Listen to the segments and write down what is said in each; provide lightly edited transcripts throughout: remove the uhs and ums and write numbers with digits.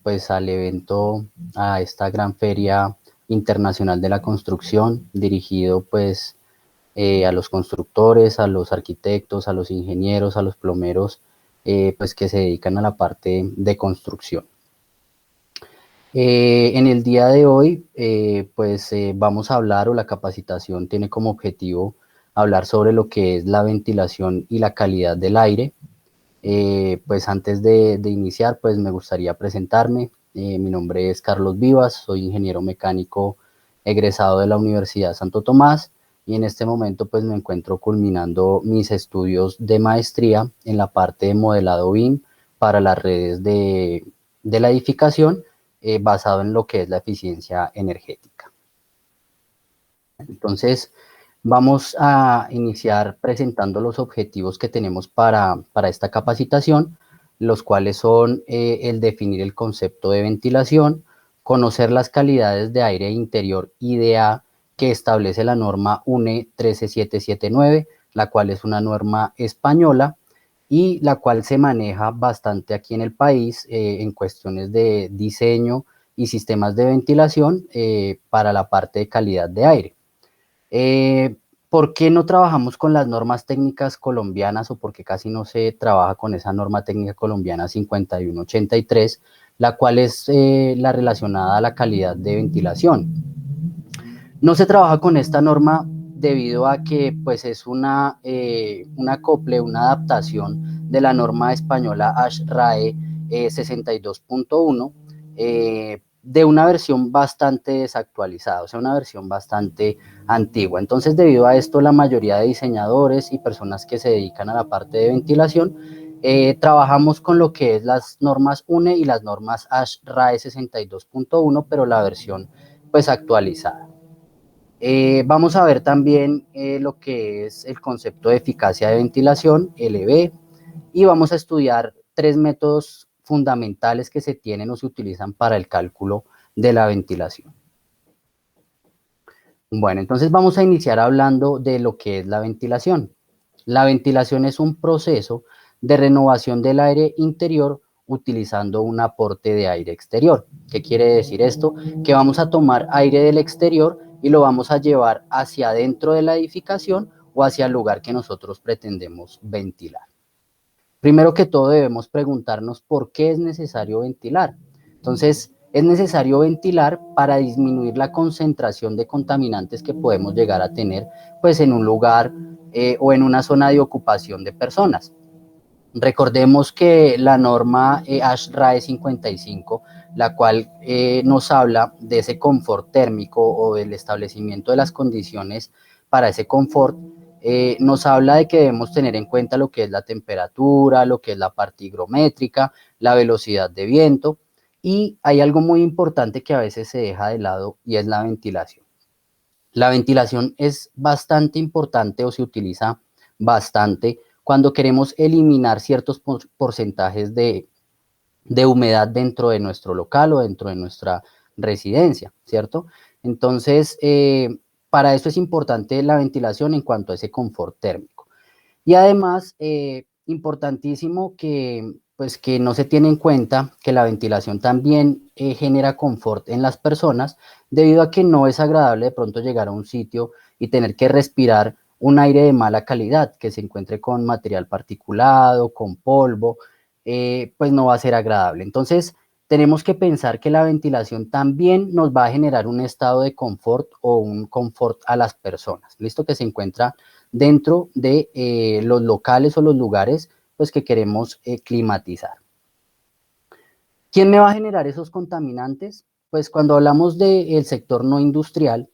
pues al evento, a esta gran feria internacional de la construcción, dirigido pues a los constructores, a los arquitectos, a los ingenieros, a los plomeros, pues que se dedican a la parte de construcción. En el día de hoy, vamos a hablar, o la capacitación tiene como objetivo hablar sobre lo que es la ventilación y la calidad del aire. Pues antes de iniciar, pues me gustaría presentarme. Mi nombre es Carlos Vivas, soy ingeniero mecánico egresado de la Universidad Santo Tomás y en este momento pues me encuentro culminando mis estudios de maestría en la parte de modelado BIM para las redes de la edificación, basado en lo que es la eficiencia energética. Entonces, vamos a iniciar presentando los objetivos que tenemos para esta capacitación, los cuales son el definir el concepto de ventilación, conocer las calidades de aire interior IDA que establece la norma UNE 13779, la cual es una norma española y la cual se maneja bastante aquí en el país en cuestiones de diseño y sistemas de ventilación para la parte de calidad de aire. Eh, ¿Por qué no trabajamos con las normas técnicas colombianas o por qué casi no se trabaja con esa norma técnica colombiana 5183, la cual es la relacionada a la calidad de ventilación? No se trabaja con esta norma debido a que pues es un acople, una adaptación de la norma española ASHRAE 62.1, de una versión bastante desactualizada, o sea, una versión bastante antigua. Entonces, debido a esto, la mayoría de diseñadores y personas que se dedican a la parte de ventilación, trabajamos con lo que es las normas UNE y las normas ASHRAE 62.1, pero la versión pues actualizada. Vamos a ver también lo que es el concepto de eficacia de ventilación, LV, y vamos a estudiar tres métodos fundamentales que se tienen o se utilizan para el cálculo de la ventilación. Bueno, entonces vamos a iniciar hablando de lo que es la ventilación. La ventilación es un proceso de renovación del aire interior utilizando un aporte de aire exterior. ¿Qué quiere decir esto? Que vamos a tomar aire del exterior y lo vamos a llevar hacia adentro de la edificación o hacia el lugar que nosotros pretendemos ventilar. Primero que todo debemos preguntarnos por qué es necesario ventilar. Entonces, es necesario ventilar para disminuir la concentración de contaminantes que podemos llegar a tener pues en un lugar o en una zona de ocupación de personas. Recordemos que la norma ASHRAE 55, la cual nos habla de ese confort térmico o del establecimiento de las condiciones para ese confort, nos habla de que debemos tener en cuenta lo que es la temperatura, lo que es la parte higrométrica, la velocidad de viento, y hay algo muy importante que a veces se deja de lado y es la ventilación. La ventilación es bastante importante o se utiliza bastante cuando queremos eliminar ciertos porcentajes de humedad dentro de nuestro local o dentro de nuestra residencia, ¿cierto? Entonces, para eso es importante la ventilación en cuanto a ese confort térmico. Y además, importantísimo pues, que no se tiene en cuenta que la ventilación también genera confort en las personas, debido a que no es agradable de pronto llegar a un sitio y tener que respirar un aire de mala calidad, que se encuentre con material particulado, con polvo, pues no va a ser agradable. Entonces, tenemos que pensar que la ventilación también nos va a generar un estado de confort o un confort a las personas, ¿listo? Que se encuentra dentro de los locales o los lugares pues, que queremos climatizar. ¿Quién me va a generar esos contaminantes? Pues cuando hablamos del sector no industrial,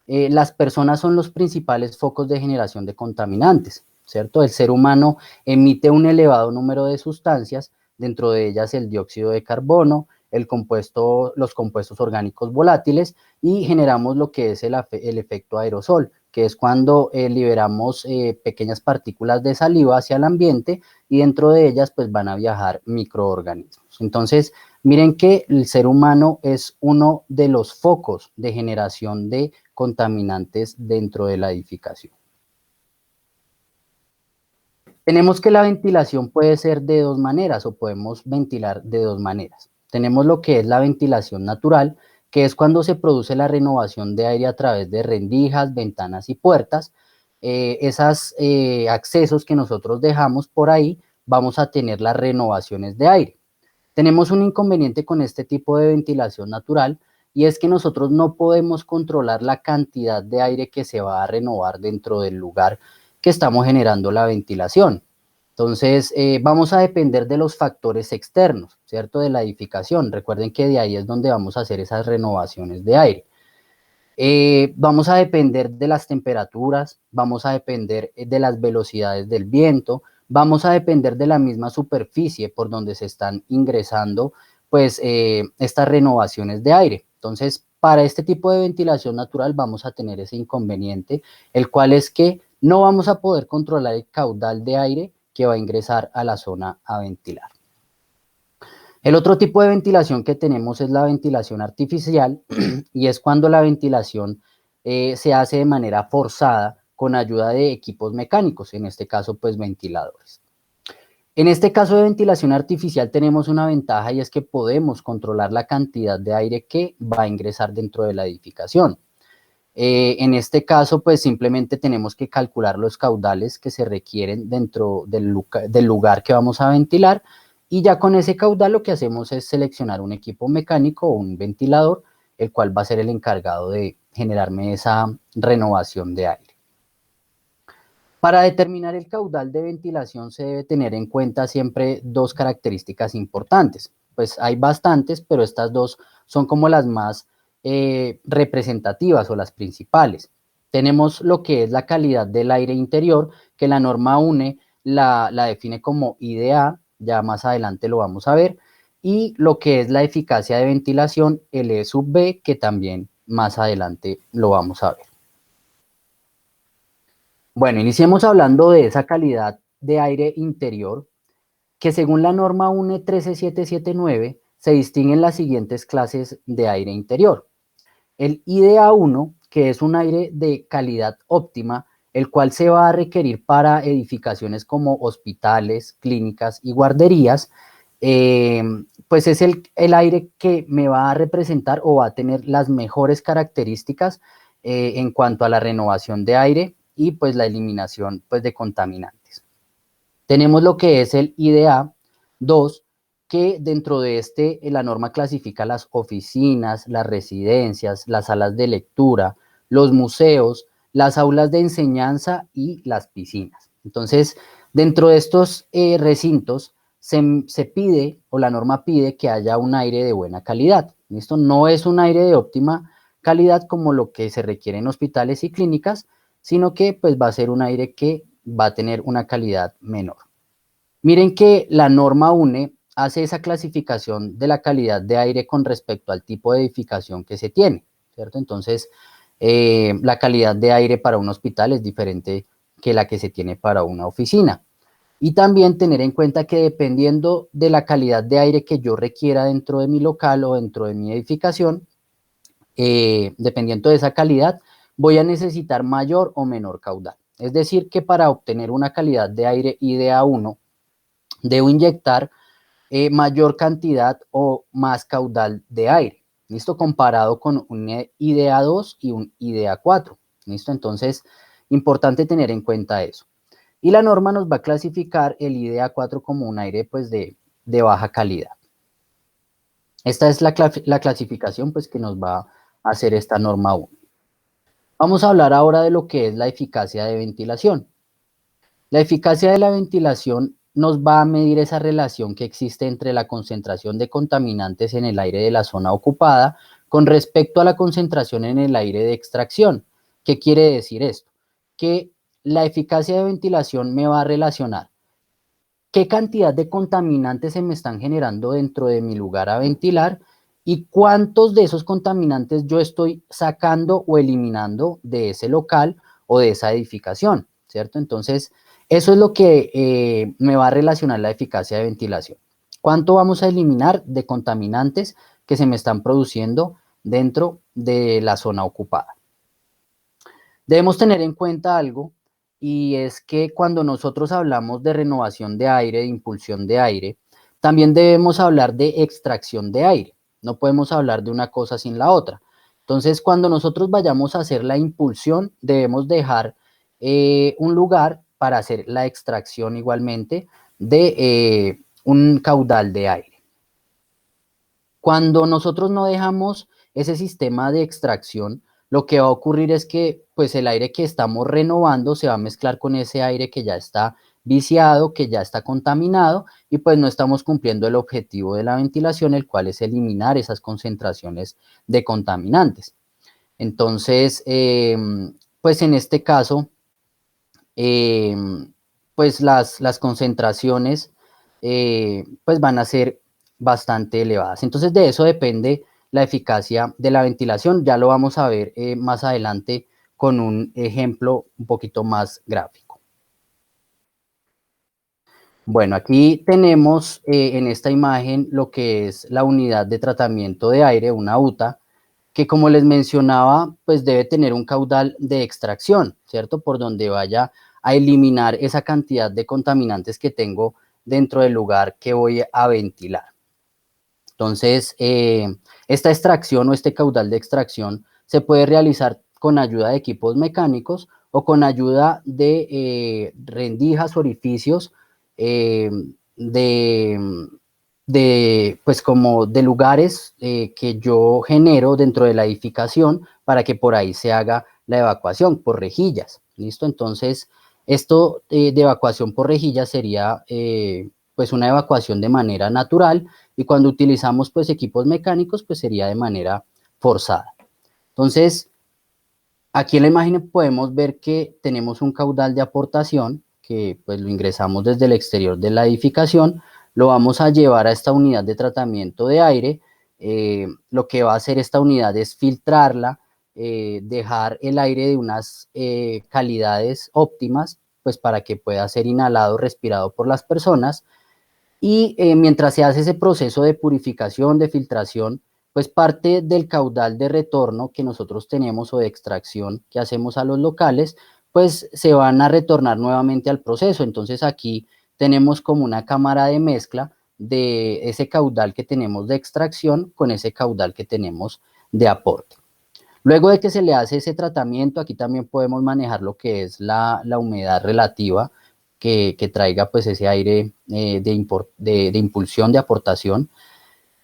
las personas son los principales focos de generación de contaminantes, ¿cierto? El ser humano emite un elevado número de sustancias, dentro de ellas el dióxido de carbono, los compuestos orgánicos volátiles, y generamos lo que es el efecto aerosol, que es cuando liberamos pequeñas partículas de saliva hacia el ambiente y dentro de ellas pues van a viajar microorganismos. Entonces, miren que el ser humano es uno de los focos de generación de contaminantes dentro de la edificación. Tenemos que la ventilación puede ser de dos maneras o podemos ventilar de dos maneras. Tenemos lo que es la ventilación natural, que es cuando se produce la renovación de aire a través de rendijas, ventanas y puertas. Esos accesos que nosotros dejamos por ahí, vamos a tener las renovaciones de aire. Tenemos un inconveniente con este tipo de ventilación natural y es que nosotros no podemos controlar la cantidad de aire que se va a renovar dentro del lugar que estamos generando la ventilación. Entonces, vamos a depender de los factores externos, ¿cierto? De la edificación. Recuerden que de ahí es donde vamos a hacer esas renovaciones de aire. Vamos a depender de las temperaturas, vamos a depender de las velocidades del viento, vamos a depender de la misma superficie por donde se están ingresando pues estas renovaciones de aire. Entonces, para este tipo de ventilación natural vamos a tener ese inconveniente, el cual es que no vamos a poder controlar el caudal de aire que va a ingresar a la zona a ventilar. El otro tipo de ventilación que tenemos es la ventilación artificial y es cuando la ventilación se hace de manera forzada con ayuda de equipos mecánicos, en este caso pues ventiladores. En este caso de ventilación artificial tenemos una ventaja y es que podemos controlar la cantidad de aire que va a ingresar dentro de la edificación. En este caso pues simplemente tenemos que calcular los caudales que se requieren dentro del lugar que vamos a ventilar y ya con ese caudal lo que hacemos es seleccionar un equipo mecánico o un ventilador, el cual va a ser el encargado de generarme esa renovación de aire. Para determinar el caudal de ventilación se debe tener en cuenta siempre dos características importantes. Pues hay bastantes, pero estas dos son como las más representativas o las principales. Tenemos lo que es la calidad del aire interior, que la norma UNE la define como IDA, ya más adelante lo vamos a ver, y lo que es la eficacia de ventilación, LE sub B, que también más adelante lo vamos a ver. Bueno, iniciemos hablando de esa calidad de aire interior, que según la norma UNE 13779 se distinguen las siguientes clases de aire interior. El IDA1, que es un aire de calidad óptima, el cual se va a requerir para edificaciones como hospitales, clínicas y guarderías, pues es el aire que me va a representar o va a tener las mejores características en cuanto a la renovación de aire y pues la eliminación pues de contaminantes. Tenemos lo que es el IDA2, que dentro de la norma clasifica las oficinas, las residencias, las salas de lectura, los museos, las aulas de enseñanza y las piscinas. Entonces, dentro de estos recintos se pide o la norma pide que haya un aire de buena calidad. Esto no es un aire de óptima calidad como lo que se requiere en hospitales y clínicas, sino que pues va a ser un aire que va a tener una calidad menor. Miren que la norma UNE hace esa clasificación de la calidad de aire con respecto al tipo de edificación que se tiene, ¿cierto? Entonces, la calidad de aire para un hospital es diferente que la que se tiene para una oficina. Y también tener en cuenta que dependiendo de la calidad de aire que yo requiera dentro de mi local o dentro de mi edificación, dependiendo de esa calidad, voy a necesitar mayor o menor caudal. Es decir, que para obtener una calidad de aire IDA1, debo inyectar mayor cantidad o más caudal de aire. ¿Listo? Comparado con un IDA2 y un IDA4. ¿Listo? Entonces, importante tener en cuenta eso. Y la norma nos va a clasificar el IDA4 como un aire pues de baja calidad. Esta es la clasificación pues que nos va a hacer esta norma 1. Vamos a hablar ahora de lo que es la eficacia de ventilación. La eficacia de la ventilación nos va a medir esa relación que existe entre la concentración de contaminantes en el aire de la zona ocupada con respecto a la concentración en el aire de extracción. ¿Qué quiere decir esto? Que la eficacia de ventilación me va a relacionar qué cantidad de contaminantes se me están generando dentro de mi lugar a ventilar y cuántos de esos contaminantes yo estoy sacando o eliminando de ese local o de esa edificación, ¿cierto? Entonces, eso es lo que me va a relacionar la eficacia de ventilación. ¿Cuánto vamos a eliminar de contaminantes que se me están produciendo dentro de la zona ocupada? Debemos tener en cuenta algo, y es que cuando nosotros hablamos de renovación de aire, de impulsión de aire, también debemos hablar de extracción de aire. No podemos hablar de una cosa sin la otra. Entonces, cuando nosotros vayamos a hacer la impulsión, debemos dejar un lugar para hacer la extracción igualmente de un caudal de aire. Cuando nosotros no dejamos ese sistema de extracción, lo que va a ocurrir es que pues el aire que estamos renovando se va a mezclar con ese aire que ya está viciado, que ya está contaminado, y pues no estamos cumpliendo el objetivo de la ventilación, el cual es eliminar esas concentraciones de contaminantes. Entonces, pues en este caso, eh, pues las concentraciones pues van a ser bastante elevadas. Entonces de eso depende la eficacia de la ventilación. Ya lo vamos a ver más adelante con un ejemplo un poquito más gráfico. Bueno, aquí tenemos en esta imagen lo que es la unidad de tratamiento de aire, una UTA, que como les mencionaba, pues debe tener un caudal de extracción, ¿cierto? Por donde vaya a eliminar esa cantidad de contaminantes que tengo dentro del lugar que voy a ventilar. Entonces, esta extracción o este caudal de extracción se puede realizar con ayuda de equipos mecánicos o con ayuda de rendijas, orificios, eh, de, pues como de lugares que yo genero dentro de la edificación para que por ahí se haga la evacuación por rejillas, ¿listo? Entonces, esto de evacuación por rejillas sería pues una evacuación de manera natural, y cuando utilizamos pues equipos mecánicos pues sería de manera forzada. Entonces, aquí en la imagen podemos ver que tenemos un caudal de aportación que pues lo ingresamos desde el exterior de la edificación, lo vamos a llevar a esta unidad de tratamiento de aire. Lo que va a hacer esta unidad es filtrarla, dejar el aire de unas calidades óptimas, pues para que pueda ser inhalado, respirado por las personas. Y mientras se hace ese proceso de purificación, de filtración, pues parte del caudal de retorno que nosotros tenemos o de extracción que hacemos a los locales, pues se van a retornar nuevamente al proceso. Entonces aquí tenemos como una cámara de mezcla de ese caudal que tenemos de extracción con ese caudal que tenemos de aporte. Luego de que se le hace ese tratamiento, aquí también podemos manejar lo que es la humedad relativa que traiga pues ese aire de impulsión, de aportación.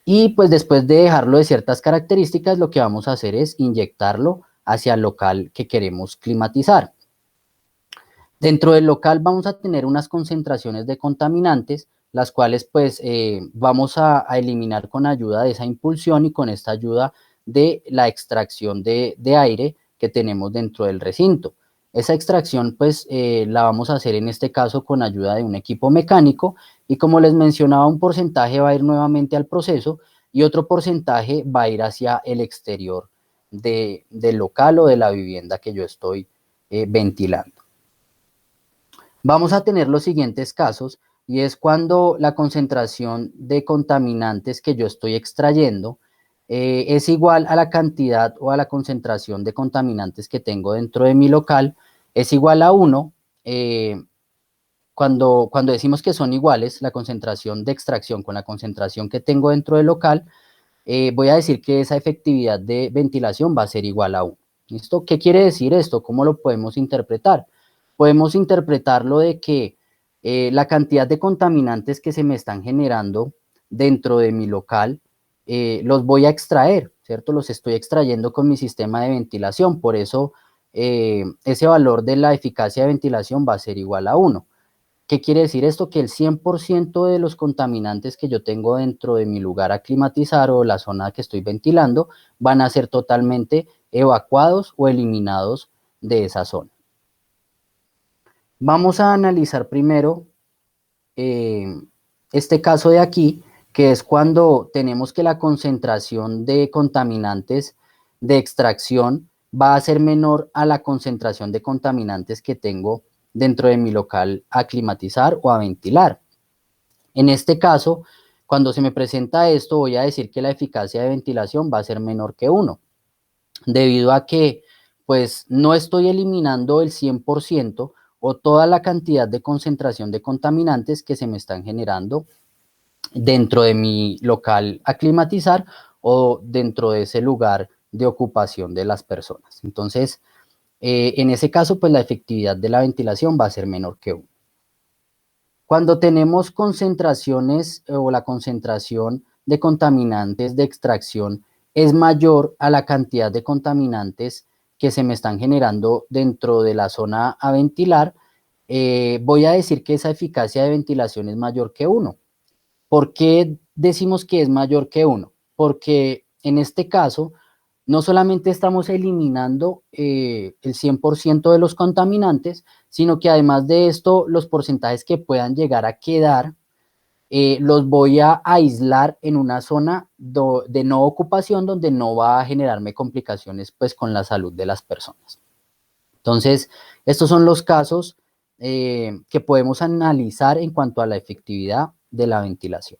Y pues después de dejarlo de ciertas características, lo que vamos a hacer es inyectarlo hacia el local que queremos climatizar. Dentro del local vamos a tener unas concentraciones de contaminantes, las cuales pues vamos a eliminar con ayuda de esa impulsión y con esta ayuda de la extracción de aire que tenemos dentro del recinto. Esa extracción pues la vamos a hacer en este caso con ayuda de un equipo mecánico, y como les mencionaba, un porcentaje va a ir nuevamente al proceso y otro porcentaje va a ir hacia el exterior del local o de la vivienda que yo estoy ventilando. Vamos a tener los siguientes casos, y es cuando la concentración de contaminantes que yo estoy extrayendo es igual a la cantidad o a la concentración de contaminantes que tengo dentro de mi local, es igual a 1. Cuando decimos que son iguales, la concentración de extracción con la concentración que tengo dentro del local, voy a decir que esa efectividad de ventilación va a ser igual a 1. ¿Listo? ¿Qué quiere decir esto? ¿Cómo lo podemos interpretar? Podemos interpretarlo de que la cantidad de contaminantes que se me están generando dentro de mi local, los voy a extraer, ¿cierto? Los estoy extrayendo con mi sistema de ventilación, por eso ese valor de la eficacia de ventilación va a ser igual a 1. ¿Qué quiere decir esto? Que el 100% de los contaminantes que yo tengo dentro de mi lugar a climatizar o la zona que estoy ventilando van a ser totalmente evacuados o eliminados de esa zona. Vamos a analizar primero este caso de aquí, que es cuando tenemos que la concentración de contaminantes de extracción va a ser menor a la concentración de contaminantes que tengo dentro de mi local a climatizar o a ventilar. En este caso, cuando se me presenta esto, voy a decir que la eficacia de ventilación va a ser menor que 1, debido a que pues no estoy eliminando el 100% o toda la cantidad de concentración de contaminantes que se me están generando dentro de mi local a climatizar o dentro de ese lugar de ocupación de las personas. Entonces, en ese caso, pues la efectividad de la ventilación va a ser menor que 1. Cuando tenemos concentraciones o la concentración de contaminantes de extracción es mayor a la cantidad de contaminantes que se me están generando dentro de la zona a ventilar, voy a decir que esa eficacia de ventilación es mayor que 1. ¿Por qué decimos que es mayor que 1? Porque en este caso, no solamente estamos eliminando el 100% de los contaminantes, sino que además de esto, los porcentajes que puedan llegar a quedar, los voy a aislar en una zona de no ocupación donde no va a generarme complicaciones pues, con la salud de las personas. Entonces, estos son los casos que podemos analizar en cuanto a la efectividad de la ventilación.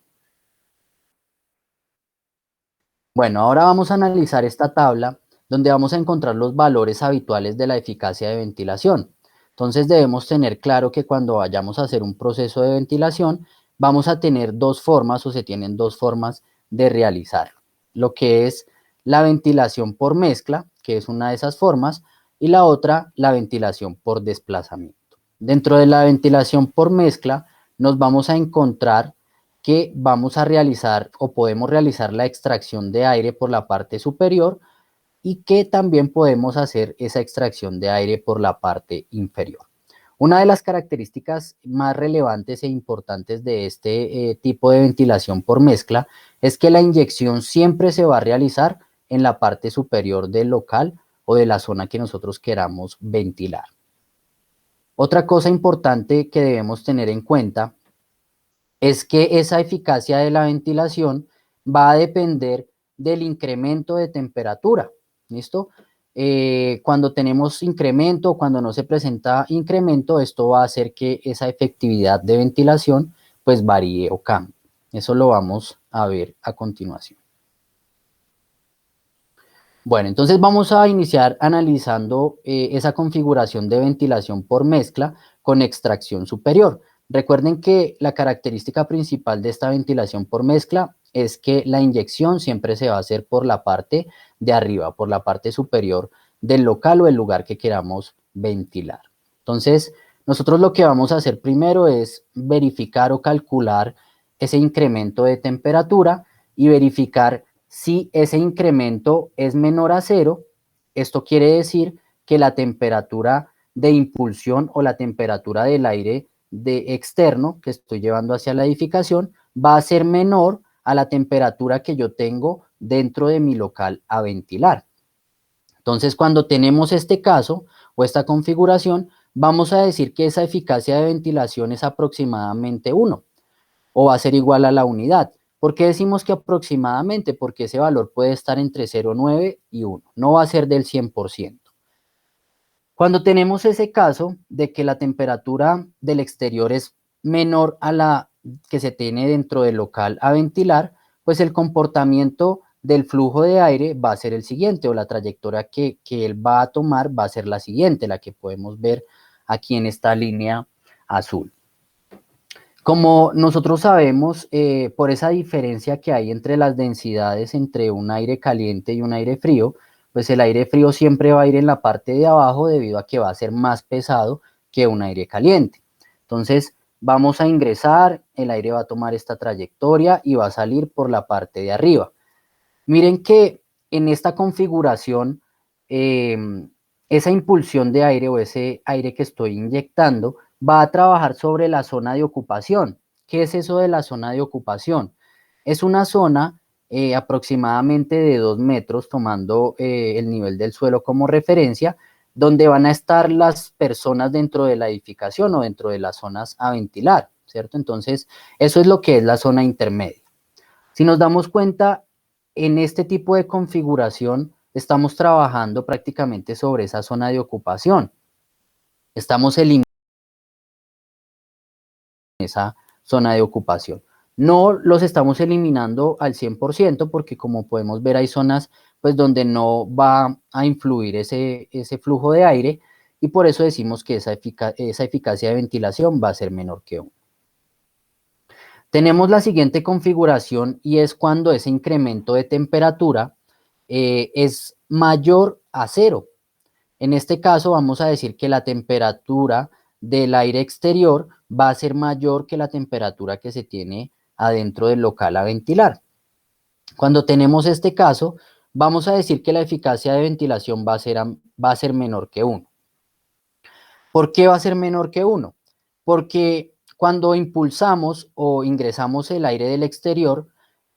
Bueno, ahora vamos a analizar esta tabla donde vamos a encontrar los valores habituales de la eficacia de ventilación. Entonces debemos tener claro que cuando vayamos a hacer un proceso de ventilación, vamos a tener dos formas o se tienen dos formas de realizarlo. Lo que es la ventilación por mezcla, que es una de esas formas, y la otra, la ventilación por desplazamiento. Dentro de la ventilación por mezcla, nos vamos a encontrar que vamos a realizar o podemos realizar la extracción de aire por la parte superior y que también podemos hacer esa extracción de aire por la parte inferior. Una de las características más relevantes e importantes de este tipo de ventilación por mezcla es que la inyección siempre se va a realizar en la parte superior del local o de la zona que nosotros queramos ventilar. Otra cosa importante que debemos tener en cuenta es que esa eficacia de la ventilación va a depender del incremento de temperatura, ¿listo? Cuando tenemos incremento, cuando no se presenta incremento, esto va a hacer que esa efectividad de ventilación pues varíe o cambie. Eso lo vamos a ver a continuación. Bueno, entonces vamos a iniciar analizando esa configuración de ventilación por mezcla con extracción superior. Recuerden que la característica principal de esta ventilación por mezcla es que la inyección siempre se va a hacer por la parte de arriba, por la parte superior del local o el lugar que queramos ventilar. Entonces, nosotros lo que vamos a hacer primero es verificar o calcular ese incremento de temperatura y verificar si ese incremento es menor a 0. Esto quiere decir que la temperatura de impulsión o la temperatura del aire externo que estoy llevando hacia la edificación va a ser menor a la temperatura que yo tengo dentro de mi local a ventilar. Entonces, cuando tenemos este caso o esta configuración, vamos a decir que esa eficacia de ventilación es aproximadamente 1 o va a ser igual a la unidad. ¿Por qué decimos que aproximadamente? Porque ese valor puede estar entre 0,9 y 1, no va a ser del 100%. Cuando tenemos ese caso de que la temperatura del exterior es menor a la que se tiene dentro del local a ventilar, pues el comportamiento del flujo de aire va a ser el siguiente, o la trayectoria que él va a tomar va a ser la siguiente, la que podemos ver aquí en esta línea azul. Como nosotros sabemos, por esa diferencia que hay entre las densidades entre un aire caliente y un aire frío, pues el aire frío siempre va a ir en la parte de abajo debido a que va a ser más pesado que un aire caliente. Entonces, vamos a ingresar, el aire va a tomar esta trayectoria y va a salir por la parte de arriba. Miren que en esta configuración, esa impulsión de aire o ese aire que estoy inyectando va a trabajar sobre la zona de ocupación. ¿Qué es eso de la zona de ocupación? Es una zona aproximadamente de 2 metros, tomando el nivel del suelo como referencia, donde van a estar las personas dentro de la edificación o dentro de las zonas a ventilar, ¿cierto? Entonces, eso es lo que es la zona intermedia. Si nos damos cuenta, en este tipo de configuración estamos trabajando prácticamente sobre esa zona de ocupación. Estamos eliminando esa zona de ocupación. No los estamos eliminando al 100% porque como podemos ver hay zonas pues donde no va a influir ese flujo de aire y por eso decimos que esa eficacia de ventilación va a ser menor que 1. Tenemos la siguiente configuración y es cuando ese incremento de temperatura es mayor a 0. En este caso vamos a decir que la temperatura del aire exterior va a ser mayor que la temperatura que se tiene adentro del local a ventilar. Cuando tenemos este caso, vamos a decir que la eficacia de ventilación va a ser menor que 1. ¿Por qué va a ser menor que 1? Porque cuando impulsamos o ingresamos el aire del exterior,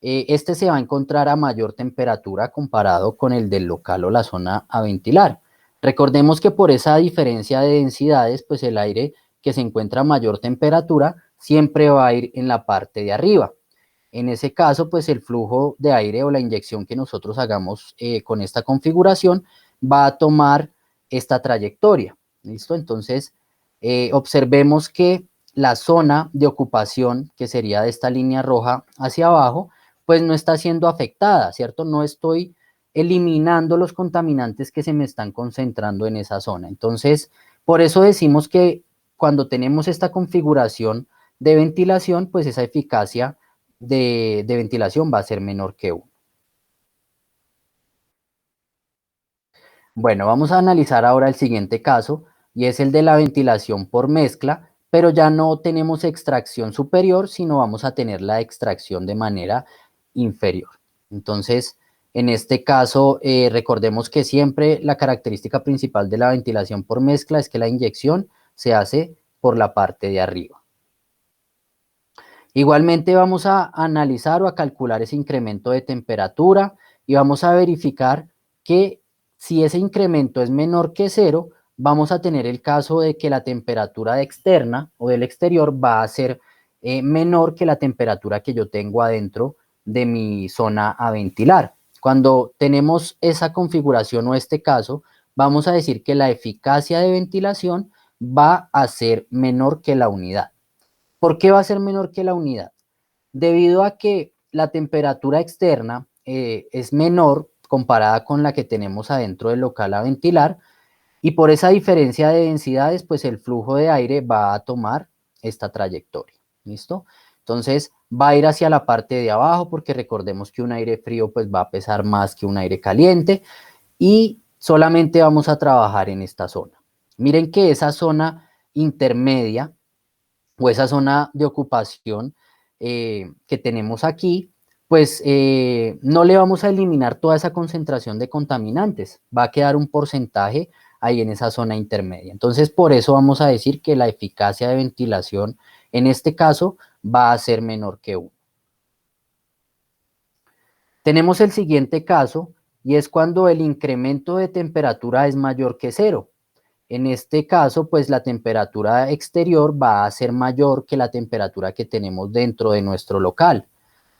este se va a encontrar a mayor temperatura comparado con el del local o la zona a ventilar. Recordemos que por esa diferencia de densidades, pues el aire que se encuentra a mayor temperatura siempre va a ir en la parte de arriba. En ese caso, pues el flujo de aire o la inyección que nosotros hagamos con esta configuración va a tomar esta trayectoria. ¿Listo? Entonces, observemos que la zona de ocupación, que sería de esta línea roja hacia abajo, pues no está siendo afectada, ¿cierto? No estoy eliminando los contaminantes que se me están concentrando en esa zona. Entonces, por eso decimos que cuando tenemos esta configuración de ventilación, pues esa eficacia de ventilación va a ser menor que 1. Bueno, vamos a analizar ahora el siguiente caso y es el de la ventilación por mezcla, pero ya no tenemos extracción superior, sino vamos a tener la extracción de manera inferior. Entonces, en este caso, recordemos que siempre la característica principal de la ventilación por mezcla es que la inyección se hace por la parte de arriba. Igualmente vamos a analizar o a calcular ese incremento de temperatura y vamos a verificar que si ese incremento es menor que 0, vamos a tener el caso de que la temperatura externa o del exterior va a ser menor que la temperatura que yo tengo adentro de mi zona a ventilar. Cuando tenemos esa configuración o este caso, vamos a decir que la eficacia de ventilación va a ser menor que la unidad. ¿Por qué va a ser menor que la unidad? Debido a que la temperatura externa es menor comparada con la que tenemos adentro del local a ventilar, y por esa diferencia de densidades, pues el flujo de aire va a tomar esta trayectoria. ¿Listo? Entonces va a ir hacia la parte de abajo, porque recordemos que un aire frío pues va a pesar más que un aire caliente, y solamente vamos a trabajar en esta zona. Miren que esa zona intermedia o esa zona de ocupación que tenemos aquí, pues no le vamos a eliminar toda esa concentración de contaminantes, va a quedar un porcentaje ahí en esa zona intermedia. Entonces, por eso vamos a decir que la eficacia de ventilación en este caso va a ser menor que 1. Tenemos el siguiente caso y es cuando el incremento de temperatura es mayor que 0. En este caso, pues la temperatura exterior va a ser mayor que la temperatura que tenemos dentro de nuestro local.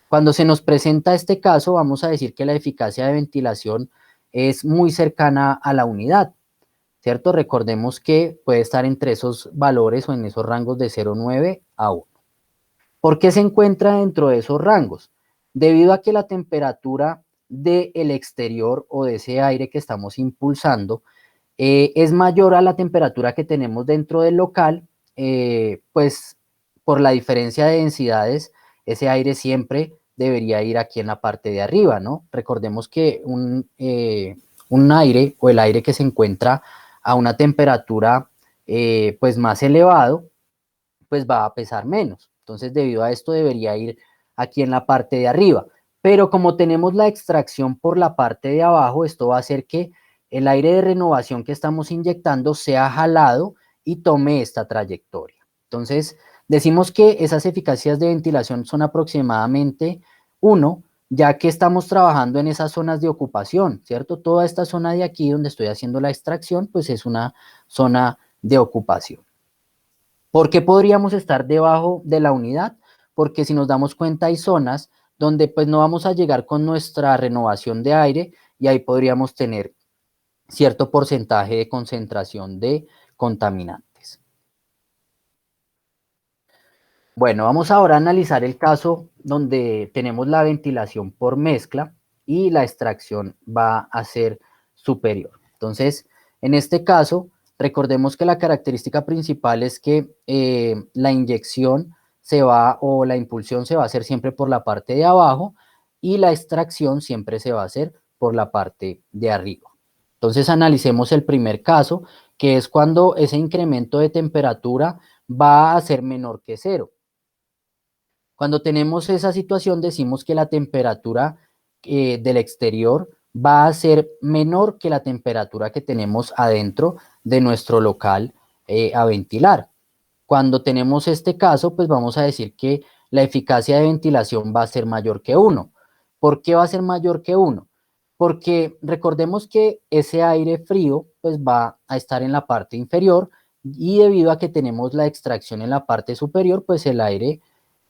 Cuando se nos presenta este caso, vamos a decir que la eficacia de ventilación es muy cercana a la unidad, ¿cierto? Recordemos que puede estar entre esos valores o en esos rangos de 0,9 a 1. ¿Por qué se encuentra dentro de esos rangos? Debido a que la temperatura del exterior o de ese aire que estamos impulsando es mayor a la temperatura que tenemos dentro del local, pues por la diferencia de densidades, ese aire siempre debería ir aquí en la parte de arriba, ¿no? Recordemos que un aire o el aire que se encuentra a una temperatura pues más elevado, pues va a pesar menos. Entonces, debido a esto debería ir aquí en la parte de arriba. Pero como tenemos la extracción por la parte de abajo, esto va a hacer que el aire de renovación que estamos inyectando sea jalado y tome esta trayectoria. Entonces, decimos que esas eficacias de ventilación son aproximadamente 1, ya que estamos trabajando en esas zonas de ocupación, ¿cierto? Toda esta zona de aquí donde estoy haciendo la extracción, pues es una zona de ocupación. ¿Por qué podríamos estar debajo de la unidad? Porque si nos damos cuenta hay zonas donde pues no vamos a llegar con nuestra renovación de aire y ahí podríamos tener cierto porcentaje de concentración de contaminantes. Bueno, vamos ahora a analizar el caso donde tenemos la ventilación por mezcla y la extracción va a ser superior. Entonces, en este caso, Recordemos que la característica principal es que la inyección o la impulsión se va a hacer siempre por la parte de abajo y la extracción siempre se va a hacer por la parte de arriba. Entonces analicemos el primer caso, que es cuando ese incremento de temperatura va a ser menor que cero. Cuando tenemos esa situación decimos que la temperatura del exterior va a ser menor que la temperatura que tenemos adentro de nuestro local a ventilar. Cuando tenemos este caso, pues vamos a decir que la eficacia de ventilación va a ser mayor que 1. ¿Por qué va a ser mayor que 1? Porque recordemos que ese aire frío pues va a estar en la parte inferior y debido a que tenemos la extracción en la parte superior, pues el aire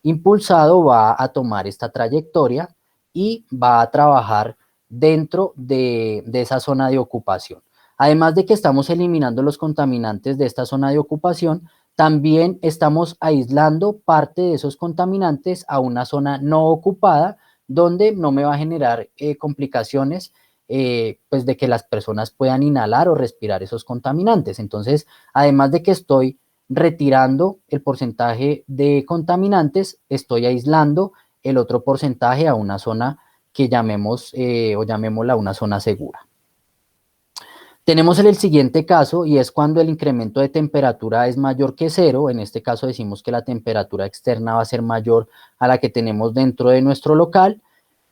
impulsado va a tomar esta trayectoria y va a trabajar dentro de esa zona de ocupación. Además de que estamos eliminando los contaminantes de esta zona de ocupación, también estamos aislando parte de esos contaminantes a una zona no ocupada donde no me va a generar complicaciones pues de que las personas puedan inhalar o respirar esos contaminantes. Entonces, además de que estoy retirando el porcentaje de contaminantes, estoy aislando el otro porcentaje a una zona que llamemos o llamémosla una zona segura. Tenemos el siguiente caso y es cuando el incremento de temperatura es mayor que cero. En este caso decimos que la temperatura externa va a ser mayor a la que tenemos dentro de nuestro local.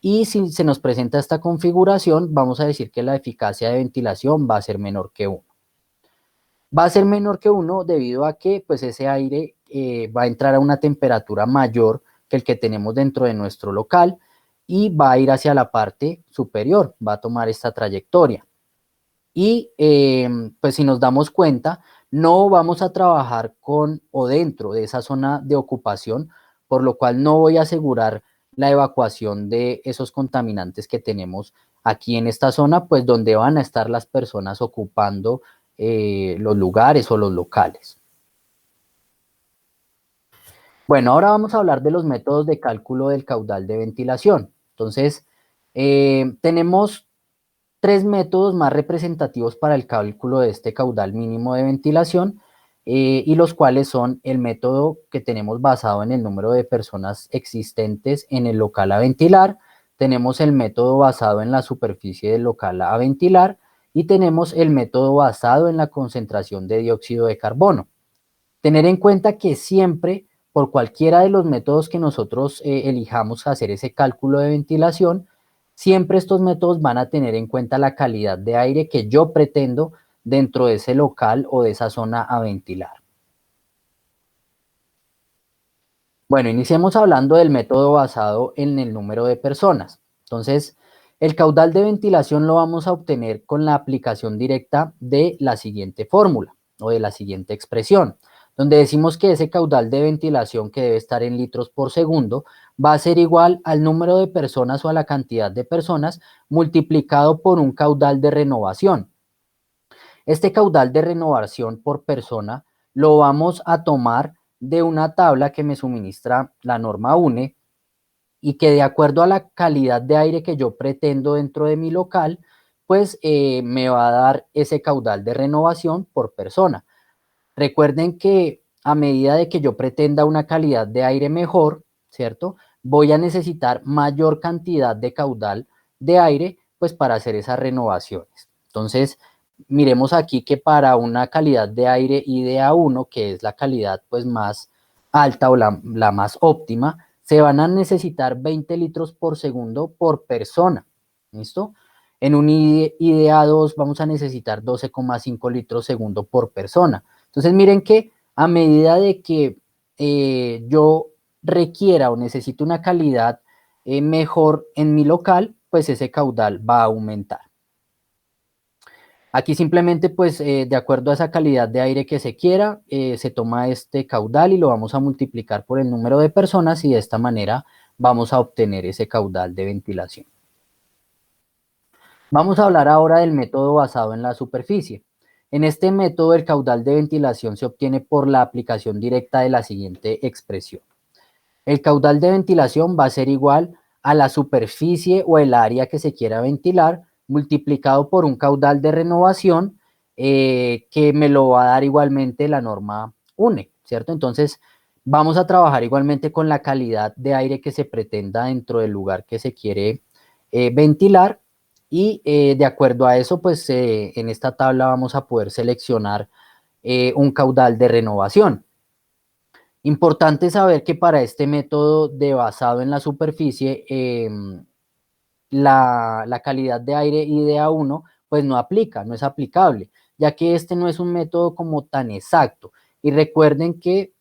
Y si se nos presenta esta configuración, vamos a decir que la eficacia de ventilación va a ser menor que 1. Va a ser menor que 1 debido a que pues, ese aire va a entrar a una temperatura mayor que el que tenemos dentro de nuestro local y va a ir hacia la parte superior, va a tomar esta trayectoria. Y pues si nos damos cuenta, no vamos a trabajar con o dentro de esa zona de ocupación, por lo cual no voy a asegurar la evacuación de esos contaminantes que tenemos aquí en esta zona, pues donde van a estar las personas ocupando los lugares o los locales. Bueno, ahora vamos a hablar de los métodos de cálculo del caudal de ventilación. Entonces, tenemos 3 métodos más representativos para el cálculo de este caudal mínimo de ventilación y los cuales son el método que tenemos basado en el número de personas existentes en el local a ventilar, tenemos el método basado en la superficie del local a ventilar y tenemos el método basado en la concentración de dióxido de carbono. Tener en cuenta que siempre, por cualquiera de los métodos que nosotros elijamos hacer ese cálculo de ventilación, siempre estos métodos van a tener en cuenta la calidad de aire que yo pretendo dentro de ese local o de esa zona a ventilar. Bueno, iniciemos hablando del método basado en el número de personas. Entonces, el caudal de ventilación lo vamos a obtener con la aplicación directa de la siguiente fórmula o de la siguiente expresión, donde decimos que ese caudal de ventilación que debe estar en litros por segundo va a ser igual al número de personas o a la cantidad de personas multiplicado por un caudal de renovación. Este caudal de renovación por persona lo vamos a tomar de una tabla que me suministra la norma UNE y que de acuerdo a la calidad de aire que yo pretendo dentro de mi local, pues me va a dar ese caudal de renovación por persona. Recuerden que a medida de que yo pretenda una calidad de aire mejor, ¿cierto? Voy a necesitar mayor cantidad de caudal de aire, pues para hacer esas renovaciones. Entonces, miremos aquí que para una calidad de aire IDA1, que es la calidad pues más alta o la más óptima, se van a necesitar 20 litros por segundo por persona, ¿listo? En un IDA2 vamos a necesitar 12,5 litros segundo por persona. Entonces miren que a medida de que yo requiera o necesite una calidad mejor en mi local, pues ese caudal va a aumentar. Aquí simplemente pues de acuerdo a esa calidad de aire que se quiera, se toma este caudal y lo vamos a multiplicar por el número de personas y de esta manera vamos a obtener ese caudal de ventilación. Vamos a hablar ahora del método basado en la superficie. En este método el caudal de ventilación se obtiene por la aplicación directa de la siguiente expresión. El caudal de ventilación va a ser igual a la superficie o el área que se quiera ventilar multiplicado por un caudal de renovación que me lo va a dar igualmente la norma UNE, ¿cierto? Entonces, vamos a trabajar igualmente con la calidad de aire que se pretenda dentro del lugar que se quiere ventilar y de acuerdo a eso, pues en esta tabla vamos a poder seleccionar un caudal de renovación. Importante saber que para este método de basado en la superficie, la calidad de aire IDA1 pues no aplica, no es aplicable, ya que este no es un método como tan exacto. Y recuerden que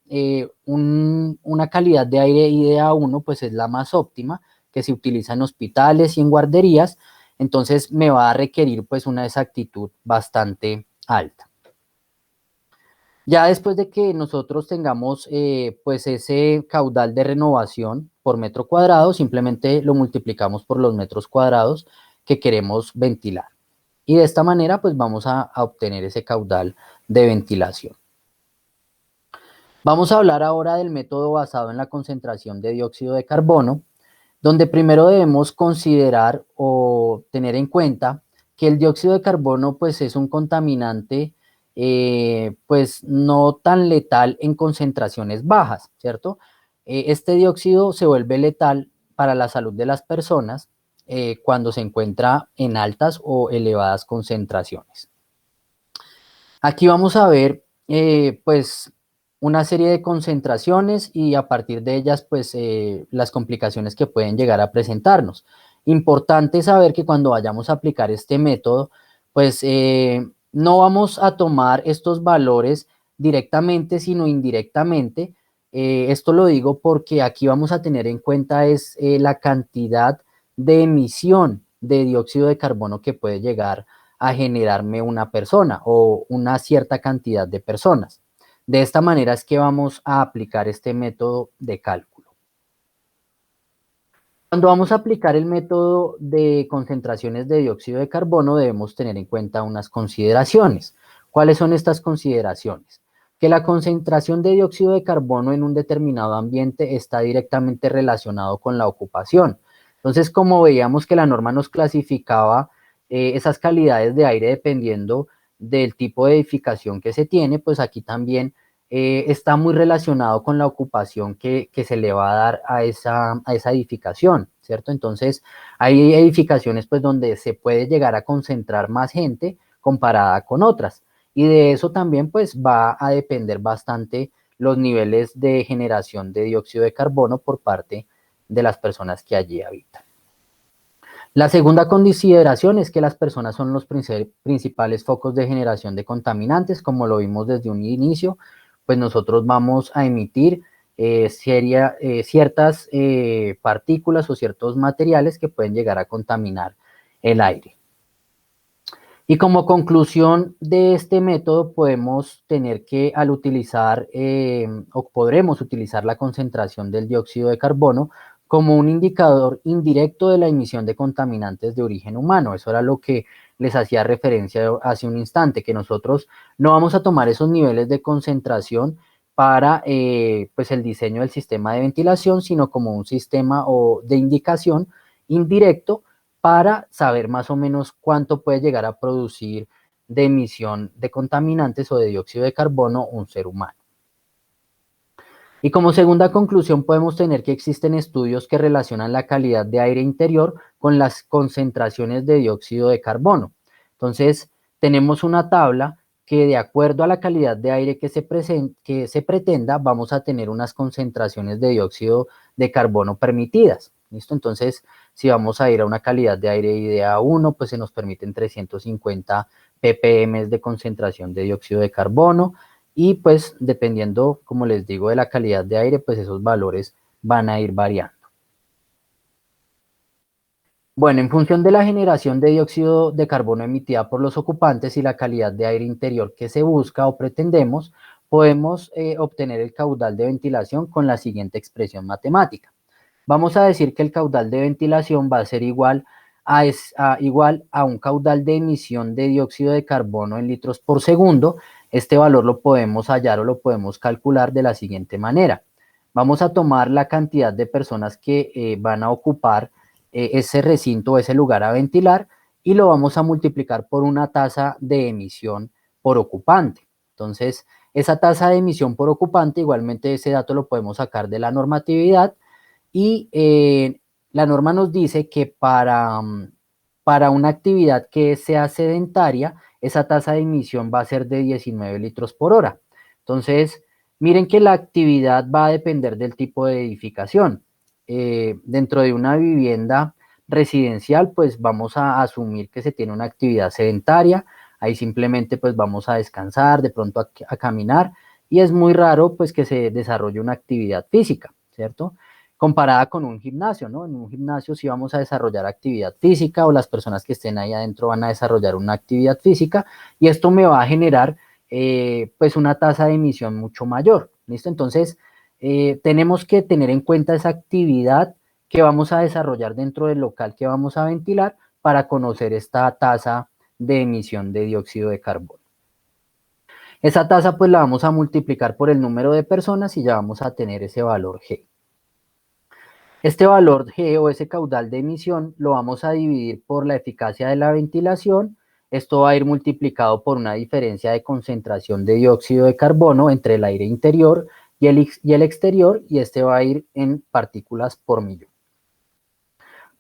una calidad de aire IDA1 pues es la más óptima que se utiliza en hospitales y en guarderías, entonces me va a requerir pues una exactitud bastante alta. Ya después de que nosotros tengamos pues ese caudal de renovación por metro cuadrado, simplemente lo multiplicamos por los metros cuadrados que queremos ventilar. Y de esta manera pues vamos a obtener ese caudal de ventilación. Vamos a hablar ahora del método basado en la concentración de dióxido de carbono, donde primero debemos considerar o tener en cuenta que el dióxido de carbono pues es un contaminante pues no tan letal en concentraciones bajas, ¿cierto? Este dióxido se vuelve letal para la salud de las personas cuando se encuentra en altas o elevadas concentraciones. Aquí vamos a ver pues una serie de concentraciones y a partir de ellas pues las complicaciones que pueden llegar a presentarnos. Importante saber que cuando vayamos a aplicar este método pues no vamos a tomar estos valores directamente sino indirectamente. Esto lo digo porque aquí vamos a tener en cuenta es la cantidad de emisión de dióxido de carbono que puede llegar a generarme una persona o una cierta cantidad de personas. De esta manera es que vamos a aplicar este método de cálculo. Cuando vamos a aplicar el método de concentraciones de dióxido de carbono debemos tener en cuenta unas consideraciones. ¿Cuáles son estas consideraciones? Que la concentración de dióxido de carbono en un determinado ambiente está directamente relacionado con la ocupación. Entonces, como veíamos que la norma nos clasificaba esas calidades de aire dependiendo del tipo de edificación que se tiene, pues aquí también está muy relacionado con la ocupación que se le va a dar a esa edificación, ¿cierto? Entonces, hay edificaciones pues donde se puede llegar a concentrar más gente comparada con otras. Y de eso también pues va a depender bastante los niveles de generación de dióxido de carbono por parte de las personas que allí habitan. La segunda consideración es que las personas son los principales focos de generación de contaminantes, como lo vimos desde un inicio, pues nosotros vamos a emitir ciertas partículas o ciertos materiales que pueden llegar a contaminar el aire. Y como conclusión de este método podemos tener que al utilizar o podremos utilizar la concentración del dióxido de carbono como un indicador indirecto de la emisión de contaminantes de origen humano. Eso era lo que les hacía referencia hace un instante, que nosotros no vamos a tomar esos niveles de concentración para pues el diseño del sistema de ventilación, sino como un sistema de indicación indirecto para saber más o menos cuánto puede llegar a producir de emisión de contaminantes o de dióxido de carbono un ser humano. Y como segunda conclusión podemos tener que existen estudios que relacionan la calidad de aire interior con las concentraciones de dióxido de carbono. Entonces, tenemos una tabla que de acuerdo a la calidad de aire que se pretenda, vamos a tener unas concentraciones de dióxido de carbono permitidas. ¿Listo? Entonces, si vamos a ir a una calidad de aire IDA1, pues se nos permiten 350 ppm de concentración de dióxido de carbono y pues dependiendo, como les digo, de la calidad de aire, pues esos valores van a ir variando. Bueno, en función de la generación de dióxido de carbono emitida por los ocupantes y la calidad de aire interior que se busca o pretendemos, podemos obtener el caudal de ventilación con la siguiente expresión matemática. Vamos a decir que el caudal de ventilación va a ser igual a un caudal de emisión de dióxido de carbono en litros por segundo. Este valor lo podemos hallar o lo podemos calcular de la siguiente manera. Vamos a tomar la cantidad de personas que van a ocupar ese recinto o ese lugar a ventilar y lo vamos a multiplicar por una tasa de emisión por ocupante. Entonces, esa tasa de emisión por ocupante, igualmente ese dato lo podemos sacar de la normatividad y la norma nos dice que para una actividad que sea sedentaria, esa tasa de emisión va a ser de 19 litros por hora. Entonces, miren que la actividad va a depender del tipo de edificación. Dentro de una vivienda residencial, pues vamos a asumir que se tiene una actividad sedentaria, ahí simplemente pues vamos a descansar, de pronto a caminar, y es muy raro pues que se desarrolle una actividad física, ¿cierto? Comparada con un gimnasio, ¿no? En un gimnasio sí vamos a desarrollar actividad física o las personas que estén ahí adentro van a desarrollar una actividad física y esto me va a generar pues una tasa de emisión mucho mayor, ¿listo? Entonces, tenemos que tener en cuenta esa actividad que vamos a desarrollar dentro del local que vamos a ventilar para conocer esta tasa de emisión de dióxido de carbono. Esa tasa pues la vamos a multiplicar por el número de personas y ya vamos a tener ese valor G. Este valor G o ese caudal de emisión lo vamos a dividir por la eficacia de la ventilación. Esto va a ir multiplicado por una diferencia de concentración de dióxido de carbono entre el aire interior y el exterior, y este va a ir en partículas por millón.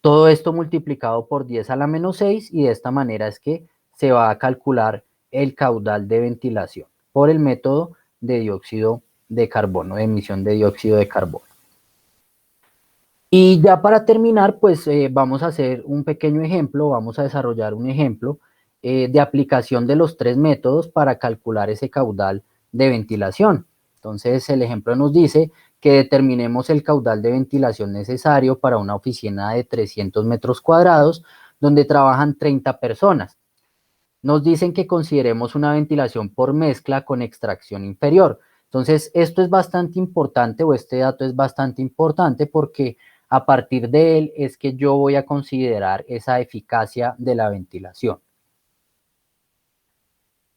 Todo esto multiplicado por 10 a la menos 6 y de esta manera es que se va a calcular el caudal de ventilación por el método de dióxido de carbono, de emisión de dióxido de carbono. Y ya para terminar, pues vamos a hacer un pequeño ejemplo, vamos a desarrollar un ejemplo de aplicación de los tres métodos para calcular ese caudal de ventilación. Entonces, el ejemplo nos dice que determinemos el caudal de ventilación necesario para una oficina de 300 metros cuadrados donde trabajan 30 personas. Nos dicen que consideremos una ventilación por mezcla con extracción inferior. Entonces, esto es bastante importante o este dato es bastante importante porque a partir de él es que yo voy a considerar esa eficacia de la ventilación.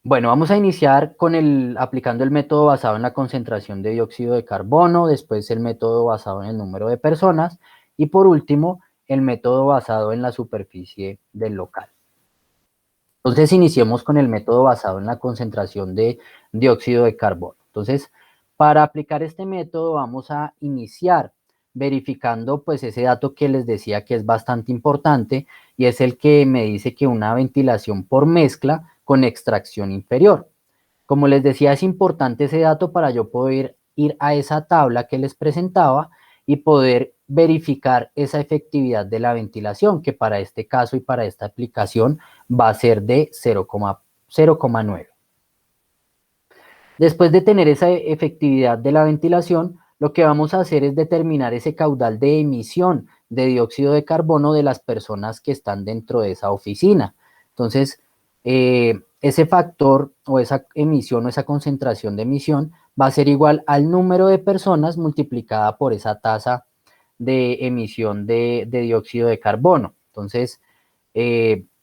Bueno, vamos a iniciar con aplicando el método basado en la concentración de dióxido de carbono, después el método basado en el número de personas y por último el método basado en la superficie del local. Entonces iniciemos con el método basado en la concentración de dióxido de carbono. Entonces, para aplicar este método vamos a iniciar verificando pues ese dato que les decía que es bastante importante y es el que me dice que una ventilación por mezcla con extracción inferior. Como les decía, es importante ese dato para yo poder ir a esa tabla que les presentaba y poder verificar esa efectividad de la ventilación, que para este caso y para esta aplicación va a ser de 0,9. Después de tener esa efectividad de la ventilación, lo que vamos a hacer es determinar ese caudal de emisión de dióxido de carbono de las personas que están dentro de esa oficina. Entonces, ese factor o esa emisión o esa concentración de emisión va a ser igual al número de personas multiplicada por esa tasa de emisión de dióxido de carbono. Entonces,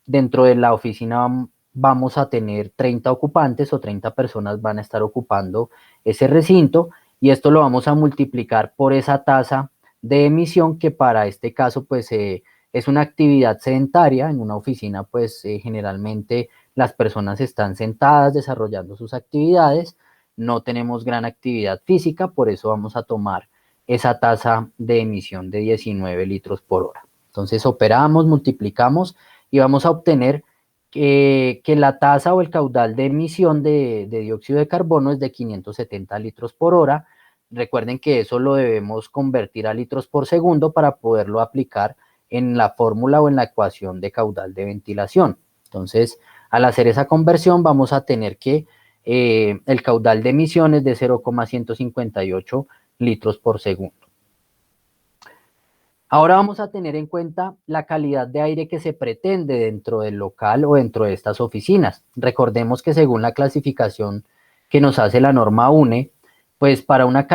dentro de la oficina vamos a tener 30 ocupantes o 30 personas van a estar ocupando ese recinto y esto lo vamos a multiplicar por esa tasa de emisión que para este caso pues es una actividad sedentaria. En una oficina pues generalmente las personas están sentadas desarrollando sus actividades, no tenemos gran actividad física, por eso vamos a tomar esa tasa de emisión de 19 litros por hora. Entonces operamos, multiplicamos y vamos a obtener que la tasa o el caudal de emisión de dióxido de carbono es de 570 litros por hora. Recuerden que eso lo debemos convertir a litros por segundo para poderlo aplicar en la fórmula o en la ecuación de caudal de ventilación. Entonces, al hacer esa conversión vamos a tener que el caudal de emisión es de 0,158 litros por segundo. Ahora vamos a tener en cuenta la calidad de aire que se pretende dentro del local o dentro de estas oficinas. Recordemos que según la clasificación que nos hace la norma UNE, pues para una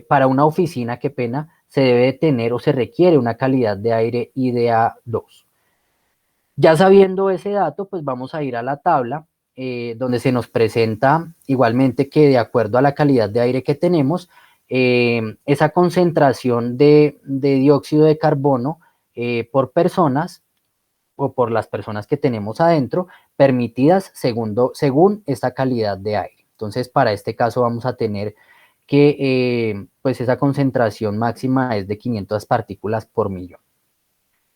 para una oficina, qué pena, se debe tener o se requiere una calidad de aire IDA2. Ya sabiendo ese dato, pues vamos a ir a la tabla donde se nos presenta igualmente que de acuerdo a la calidad de aire que tenemos, esa concentración de dióxido de carbono por personas o por las personas que tenemos adentro, permitidas según esta calidad de aire. Entonces, para este caso vamos a tener que pues esa concentración máxima es de 500 partículas por millón.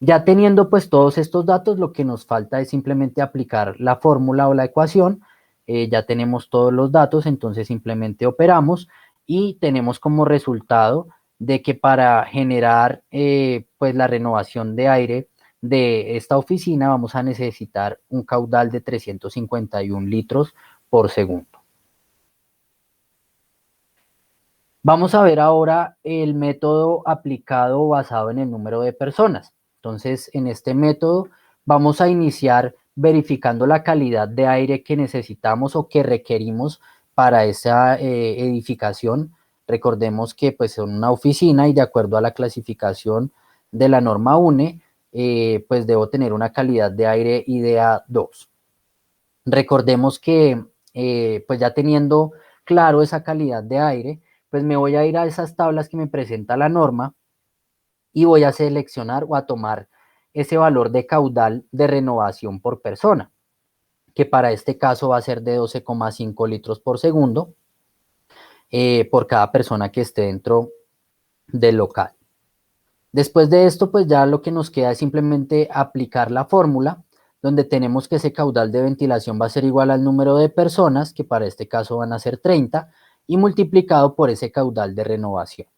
Ya teniendo pues todos estos datos, lo que nos falta es simplemente aplicar la fórmula o la ecuación. Ya tenemos todos los datos, entonces simplemente operamos y tenemos como resultado de que para generar pues la renovación de aire de esta oficina vamos a necesitar un caudal de 351 litros por segundo. Vamos a ver ahora el método aplicado basado en el número de personas. Entonces, en este método vamos a iniciar verificando la calidad de aire que necesitamos o que requerimos para esa edificación. Recordemos que pues son una oficina y de acuerdo a la clasificación de la norma UNE, pues debo tener una calidad de aire IDEA 2. Recordemos que pues ya teniendo claro esa calidad de aire, pues me voy a ir a esas tablas que me presenta la norma y voy a seleccionar o a tomar ese valor de caudal de renovación por persona, que para este caso va a ser de 12,5 litros por segundo por cada persona que esté dentro del local. Después de esto, pues ya lo que nos queda es simplemente aplicar la fórmula, donde tenemos que ese caudal de ventilación va a ser igual al número de personas, que para este caso van a ser 30, y multiplicado por ese caudal de renovación.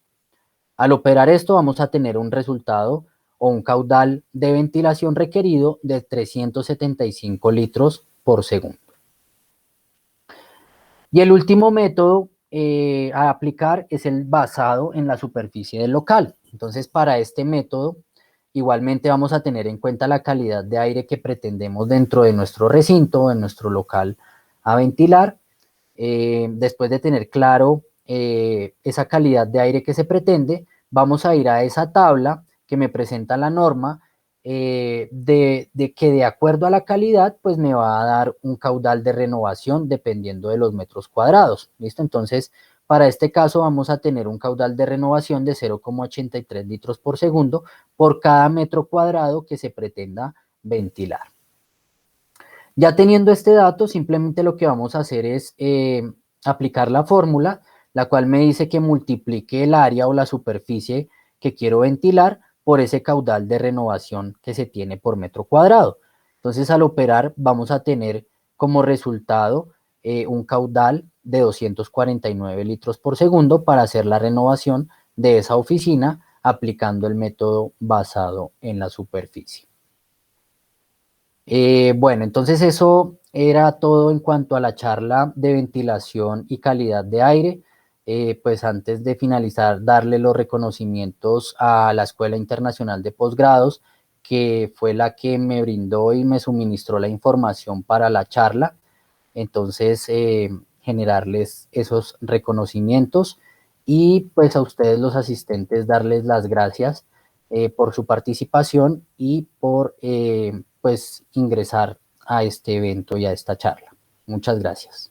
Al operar esto vamos a tener un resultado o un caudal de ventilación requerido de 375 litros por segundo. Y el último método a aplicar es el basado en la superficie del local. Entonces, para este método, igualmente vamos a tener en cuenta la calidad de aire que pretendemos dentro de nuestro recinto, en nuestro local a ventilar. Después de tener claro esa calidad de aire que se pretende, vamos a ir a esa tabla que me presenta la norma de que de acuerdo a la calidad, pues me va a dar un caudal de renovación dependiendo de los metros cuadrados. ¿Listo? Entonces, para este caso vamos a tener un caudal de renovación de 0,83 litros por segundo por cada metro cuadrado que se pretenda ventilar. Ya teniendo este dato, simplemente lo que vamos a hacer es aplicar la fórmula, la cual me dice que multiplique el área o la superficie que quiero ventilar por ese caudal de renovación que se tiene por metro cuadrado. Entonces, al operar, vamos a tener como resultado un caudal de 249 litros por segundo para hacer la renovación de esa oficina aplicando el método basado en la superficie. Bueno, entonces eso era todo en cuanto a la charla de ventilación y calidad de aire. Pues antes de finalizar, darle los reconocimientos a la Escuela Internacional de Posgrados, que fue la que me brindó y me suministró la información para la charla. Entonces, generarles esos reconocimientos y pues a ustedes los asistentes darles las gracias por su participación y por pues ingresar a este evento y a esta charla. Muchas gracias.